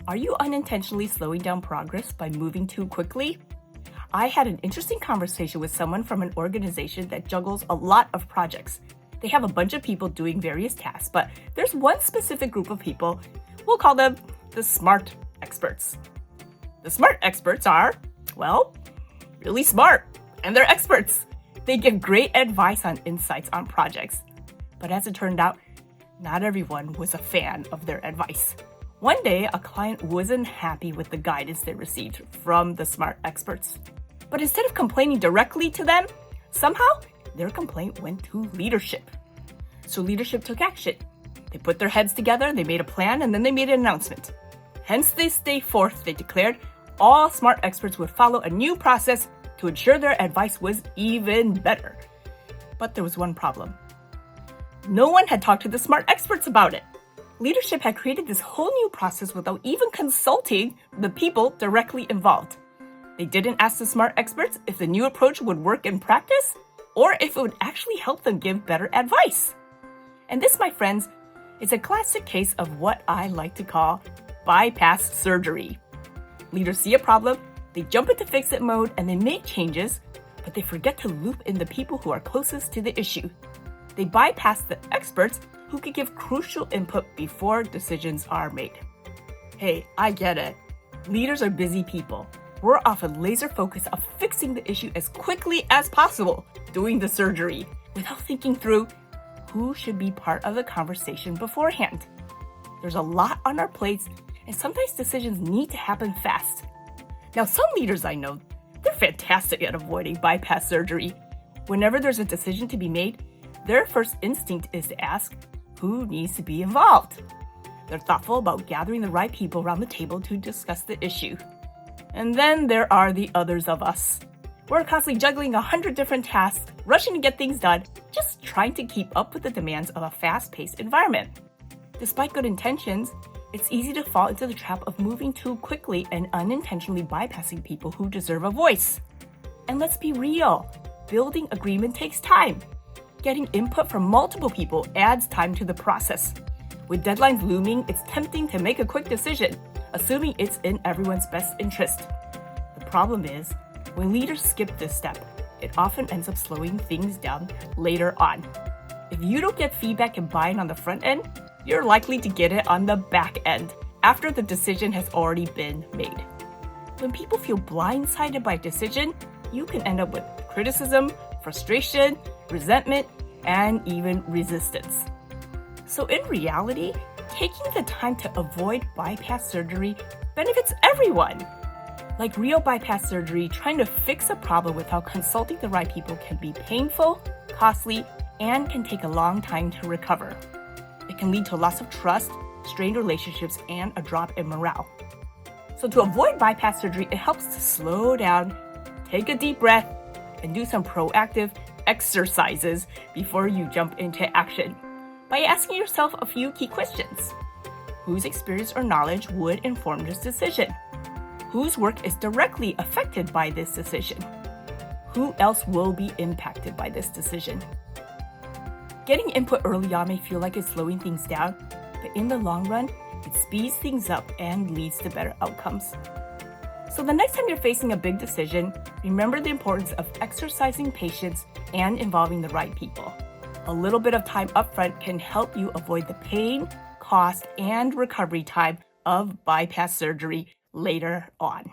Are you unintentionally slowing down progress by moving too quickly? I had an interesting conversation with someone from an organization that juggles a lot of projects. They have a bunch of people doing various tasks, but there's one specific group of people. We'll call them the smart experts. The smart experts are, well, really smart, and they're experts. They give great advice on insights on projects. But as it turned out, not everyone was a fan of their advice. One day, a client wasn't happy with the guidance they received from the smart experts. But instead of complaining directly to them, somehow their complaint went to leadership. So leadership took action. They put their heads together, they made a plan, and then they made an announcement. Hence this day forth, they declared all smart experts would follow a new process to ensure their advice was even better. But there was one problem. No one had talked to the smart experts about it. Leadership had created this whole new process without even consulting the people directly involved. They didn't ask the smart experts if the new approach would work in practice or if it would actually help them give better advice. And this, my friends, is a classic case of what I like to call bypass surgery. Leaders see a problem, they jump into fix-it mode, and they make changes, but they forget to loop in the people who are closest to the issue. They bypass the experts who could give crucial input before decisions are made. Hey, I get it. Leaders are busy people. We're often laser focused on fixing the issue as quickly as possible, doing the surgery, without thinking through who should be part of the conversation beforehand. There's a lot on our plates, and sometimes decisions need to happen fast. Now, some leaders I know, they're fantastic at avoiding bypass surgery. Whenever there's a decision to be made, their first instinct is to ask, who needs to be involved? They're thoughtful about gathering the right people around the table to discuss the issue. And then there are the others of us. We're constantly juggling 100 different tasks, rushing to get things done, just trying to keep up with the demands of a fast-paced environment. Despite good intentions, it's easy to fall into the trap of moving too quickly and unintentionally bypassing people who deserve a voice. And let's be real, building agreement takes time. Getting input from multiple people adds time to the process. With deadlines looming, it's tempting to make a quick decision, assuming it's in everyone's best interest. The problem is, when leaders skip this step, it often ends up slowing things down later on. If you don't get feedback and buy-in on the front end, you're likely to get it on the back end, after the decision has already been made. When people feel blindsided by a decision, you can end up with criticism, frustration, resentment, and even resistance. So in reality, taking the time to avoid bypass surgery benefits everyone. Like real bypass surgery, trying to fix a problem without consulting the right people can be painful, costly, and can take a long time to recover. It can lead to loss of trust, strained relationships, and a drop in morale. So to avoid bypass surgery, it helps to slow down, take a deep breath, and do some proactive exercises before you jump into action by asking yourself a few key questions. Whose experience or knowledge would inform this decision? Whose work is directly affected by this decision? Who else will be impacted by this decision? Getting input early on may feel like it's slowing things down, but in the long run, it speeds things up and leads to better outcomes. So the next time you're facing a big decision, remember the importance of exercising patience and involving the right people. A little bit of time upfront can help you avoid the pain, cost, and recovery time of bypass surgery later on.